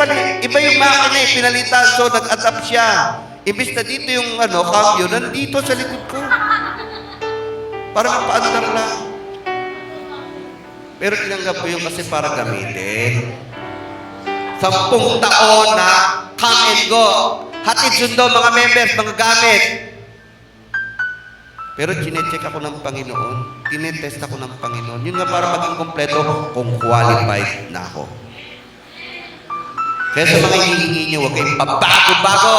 iba yung makina eh, pinalitan, so nag-adapt siya. Imbis na dito yung cambio, nandito sa likod ko. Para mapaandar lang. Pero tinanggap ko yun kasi para gamitin. 10 taon na come and go. Hatid sundo, mga members, mga gamit. Pero chinecheck ako ng Panginoon. Tinetest ako ng Panginoon. Yun nga para maging kompleto kung qualified na ako. Kaya sa mga hinihingi niyo, huwag kayong pabago-bago.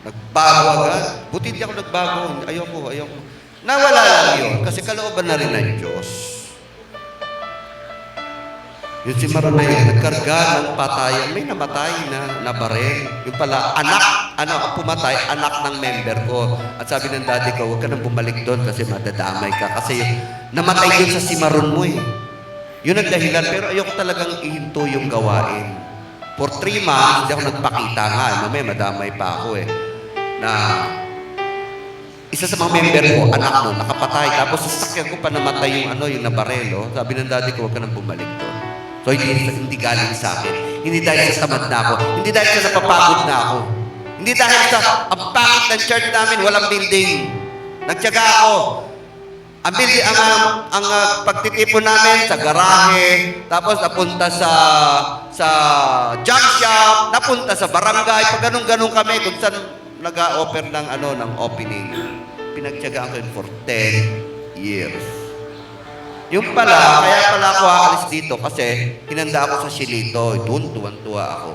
Nagbago agad. Buti hindi ako nagbago. Ayoko. Nawala lang yun. Kasi kalooban na rin ng Diyos. Yung si Maron na yun, nagkarga ng patayan. May namatay na baril. Yung pala, ang pumatay, anak ng member ko. At sabi ng daddy ko, huwag ka nang bumalik doon kasi madadamay ka. Kasi namatay yun sa si Maron mo eh. Yun ang dahilan, pero ayoko talagang ihinto yung gawain. For 3 months, hindi ako nagpakita nga. Mamaya, madamay pa ako eh. Na isa sa mga member ko, anak mo, nakapatay. Tapos sasakyan ko pa namatay yung nabarelo. Sabi ng daddy ko, huwag ka nang bumalik doon. So, hindi galing sa akin. Hindi dahil sa tamad na ako. Hindi dahil sa napapagod na ako. Hindi dahil sa ang pangit ng church namin, walang building. Nagtiyaga ako. Ang building, ang pagtitipon namin sa garahe, tapos napunta sa junk shop, napunta sa barangay, pag ganun-ganun kami kung saan nag-offer ng opening. Pinagtiyagaan ko yun for 10 years. Yung pala, kaya pala ako aalis dito kasi hinanda ako sa Silito. Doon, tuwan-tuwa ako.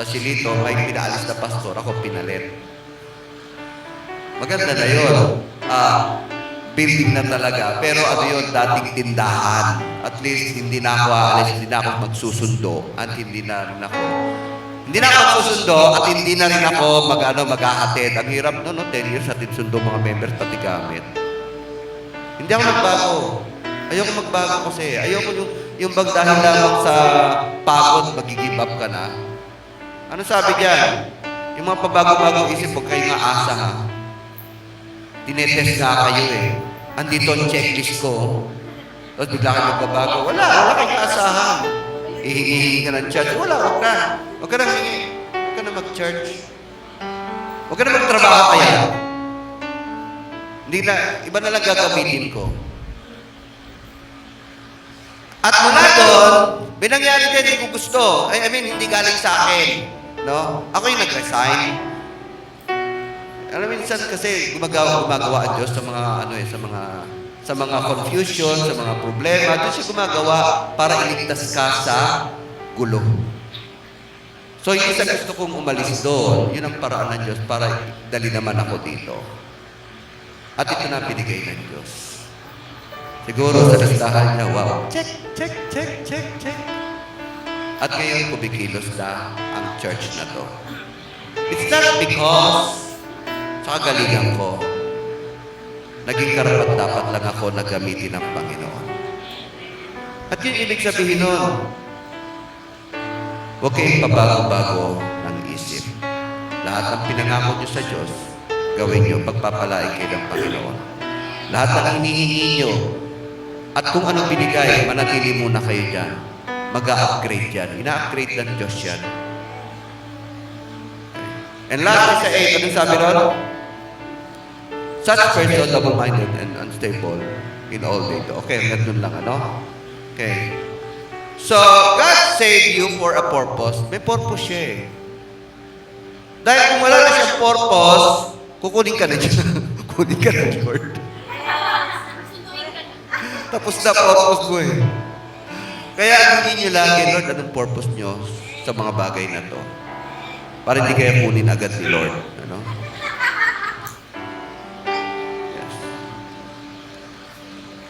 Sa Silito, may pinaalis na pastor, ako pinalit. Maganda na yun. Building na talaga. Pero yun, dating tindahan. At least, hindi na ako aalis, hindi na ako magsusundo. At hindi na rin ako magsusundo at hindi na rin ako maghahatid. Ang hirap 10 years hatid sundo mga members pati gamit. Hindi ako nagbago. Ayoko magbago kasi. Ayoko yung bag dahil lamang sa pagod, mag-give up ka na. Ano sabi diyan? Yung mga pabago-bagong isip, huwag kayong aasa ha. Tinetest nga kayo eh. Andito ang checklist ko. Tapos bigla kayo magbabago. Wala kayong aasahan. Ihingi ka ng church. Wala, huwag na. Huwag ka na mag-church. Huwag ka na magtrabaho kaya. Iba na lang gagamitin ko. At mula doon, binangyari din, hindi ko gusto. Hindi galing sa akin. No? Ako yung nag-resign. Minsan kasi gumagawa ang Diyos sa mga confusion, sa mga problema. Doon siya gumagawa para iligtas ka sa gulo. So, yung isa gusto kong umalis doon, yun ang paraan ng Diyos para dali naman ako dito. At ito na binigay ng Diyos. Siguro sa listahan niya, wow, check. At ngayon, kumikilos na ang church na to. It's not because sa kagalingan ko, naging karapat-dapat lang ako na gamitin ng Panginoon. At yun ibig sabihin nun, huwag kayong pabago-bago ng isip. Lahat ng pinangako nyo sa Diyos, gawin nyo, pagpapalain kayo ng Panginoon. Lahat ng hinihingi nyo, at kung anong binigay, manatili muna kayo dyan. Mag-a-upgrade yan. Ina-upgrade ng Diyos yan. And last sa 8, anong sabi ron? Such person, double-minded and unstable in all they do. Okay, hanggang lang, ano? Okay. So, God saved you for a purpose. May purpose siya eh. Dahil kung wala na siyang purpose, kukunin ka na dyan. Kukunin ka na, Lord. Tapos na purpose mo eh. Kaya hindi nyo lagi, Lord, anong purpose nyo sa mga bagay na to? Para hindi kayo kunin agad ni Lord. Ano? Yes.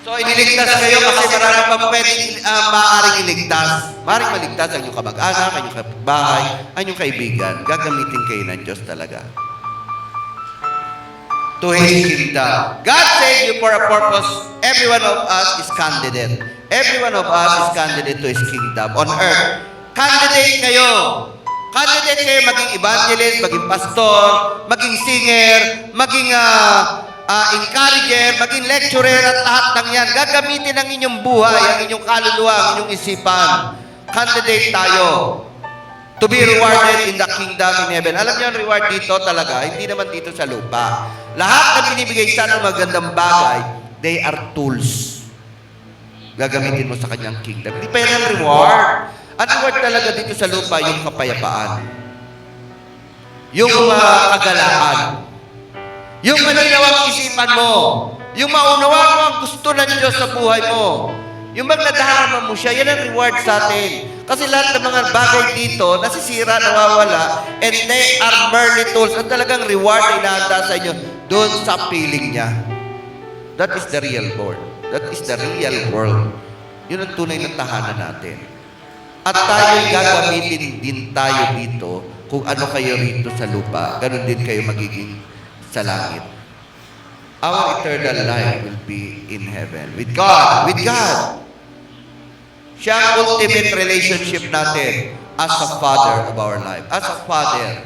So, iniligtas kayo kasi marami pang pwedeng maaaring iligtas. Maaaring maligtas ang inyong kamag-anak, ang inyong kapitbahay, ang inyong kaibigan. Gagamitin kayo ng Diyos talaga. To His kingdom. God saved you for a purpose. Every one of us is candidate. Every one of us is candidate to His kingdom on earth. Candidate kayo. Candidate kayo maging evangelist, maging pastor, maging singer, maging encourager, maging lecturer at lahat ng yan. Gagamitin ang inyong buhay, ang inyong kaluluwa, ang inyong isipan. Candidate tayo to be rewarded in the kingdom in heaven. Alam niyo ang reward dito talaga, hindi naman dito sa lupa. Lahat na binibigay sa ng magandang bagay, they are tools. Gagamitin mo sa kanyang kingdom. Hindi pa yan ang reward. Ang reward talaga dito sa lupa, yung kapayapaan. Yung kagalaan. Yung maninawang isipan mo. Yung maunawa mo ang gusto ng Diyos sa buhay mo. Yung magnadarama mo siya, yan ang reward sa atin. Kasi lahat ng mga bagay dito, nasisira, nawawala, and they are merely tools. Ang talagang reward na inahanda sa inyo, doon sa piling niya. That is the real world. That is the real world. Yun ang tunay na tahanan natin. At tayo gagamitin din tayo dito kung ano kayo rito sa lupa. Ganon din kayo magiging sa langit. Our eternal life will be in heaven. With God. With God. Siya ang ultimate relationship natin as a Father of our life. As a Father.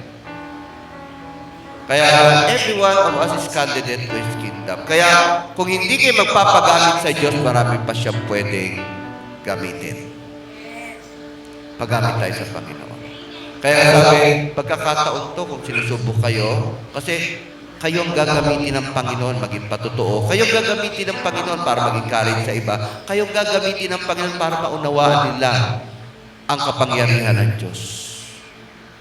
Kaya every one of us is candidate to His kingdom. Kaya kung hindi kayo magpapagamit sa Diyos, marami pa siyang pwedeng gamitin. Paggamit tayo sa Panginoon. Kaya sabi, pagkakataon to kung sinusubok kayo, kasi kayo ang gagamitin ng Panginoon maging patotoo. Kayo ang gagamitin ng Panginoon para maging courage sa iba. Kayo ang gagamitin ng Panginoon para maunawaan nila ang kapangyarihan ng Diyos.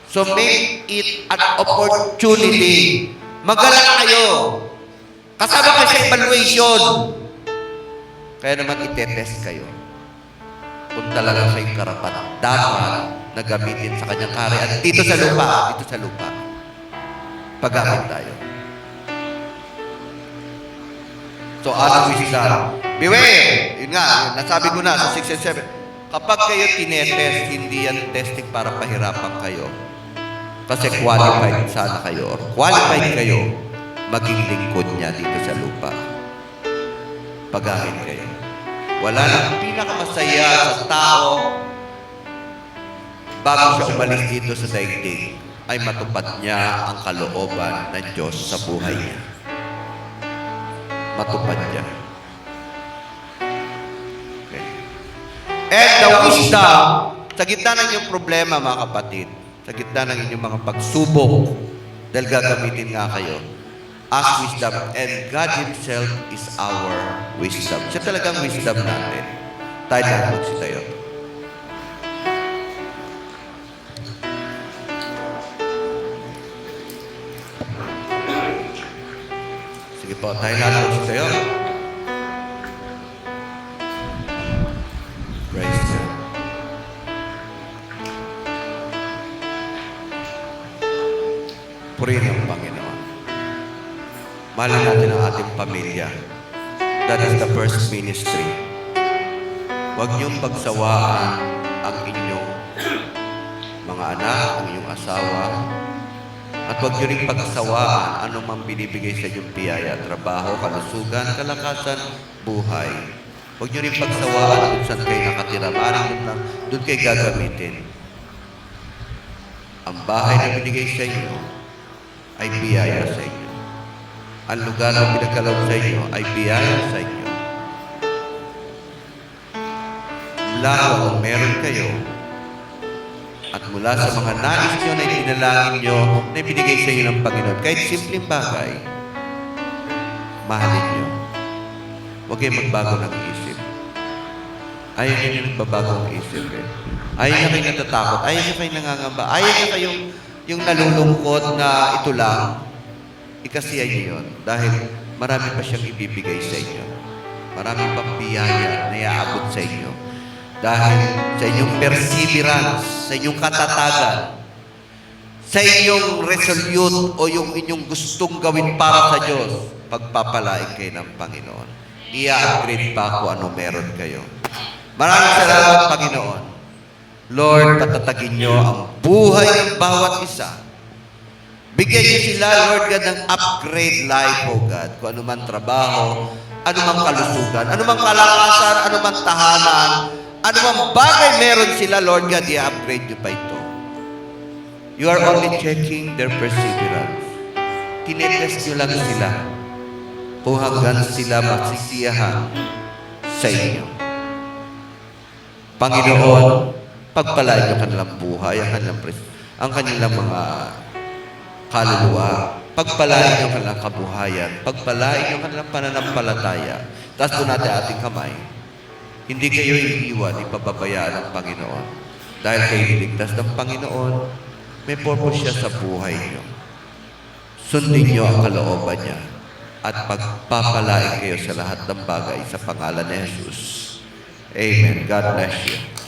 So make it an opportunity. Magalang kayo. Kasama kayo sa evaluation. Kaya naman itetest kayo. Kung talaga kayong karapat, dapat na gamitin sa kanyang kaharian. Dito sa lupa. Paggamit tayo. So, ano wisdom? Beware! Yun nga, nasabi ko na sa 6 and 7. Kapag kayo tinetest, hindi yan testing para pahirapan kayo. Kasi qualified sana kayo. Or qualified kayo maging lingkod niya dito sa lupa. Paggamit kayo. Wala nang pinakamasaya sa tao bago siya umalis dito sa daigdig ay matupad niya ang kalooban ng Diyos sa buhay niya. Matupad niya. Okay. And the wisdom, sa gitna ng inyong problema, mga kapatid, sa gitna ng inyong mga pagsubok, dahil gagamitin nga kayo, ask wisdom, and God Himself is our wisdom. Siya talagang wisdom natin. Tayo lang magsitayo. Sige po, tayo lang magsitayo. Praise God. Purihin ang Panginoon. Mahal natin ang ating pamilya. That is the first ministry. Huwag niyong pagsawaan ang inyong mga anak, ang inyong asawa, at huwag niyo rin pagsawaan anumang binibigay sa inyong biyaya, trabaho, kalusugan, kalakasan, buhay. Huwag nyo rin pagsawaan kung saan kayo nakatira. Maaaring doon kayo gagamitin. Ang bahay na binigay sa inyo ay biyaya sa inyo. Ang lugar na pinagkalaw sa inyo ay biyaya sa inyo. Mula kung meron kayo, at mula sa mga nais nyo na itinalangin nyo na ibinigay sa inyo ng Panginoon, kahit simpleng bagay, mahalin nyo. Huwag kayong magbago ng isip. Ayaw nyo yung nagbabago ng isip eh. Ayaw nyo kayo natatakot. Ayaw nyo kayo nangangamba. Ayaw nyo kayong yung nalulungkot na ito lang. Ikasiya nyo yun. Dahil marami pa siyang ibibigay sa inyo. Marami pang biyaya na iaabot sa inyo. Dahil sa inyong perseverance, sa inyong katatagan, sa inyong resolute o yung inyong gustong gawin para sa Diyos, pagpapalain kayo ng Panginoon. I-upgrade pa kung ano meron kayo. Maraming salamat, Panginoon. Lord, patatagin niyo ang buhay ng bawat isa. Bigyan niyo sila, Lord God, ng upgrade life, O God. Kung ano man trabaho, ano man kalusugan, ano man kalakasan, ano man tahanan, ano mang bagay meron sila, Lord God, i-upgrade niyo pa ito. You are only checking their perseverance. Tinetest niyo lang sila kung hanggang sila masisiyahan sa inyo. Panginoon, pagpalain niyo kanilang buhay, ang kanilang mga kaluluwa. Pagpalain niyo kanilang kabuhayan. Pagpalain niyo kanilang pananampalataya. Taas po natin ating kamay. Hindi kayo iiwan, ipababayaan ng Panginoon. Dahil kayo niligtas ng Panginoon, may purpose siya sa buhay niyo. Sundin niyo ang kalooban niya at pagpapalain kayo sa lahat ng bagay sa pangalan ni Jesus. Amen. God bless you.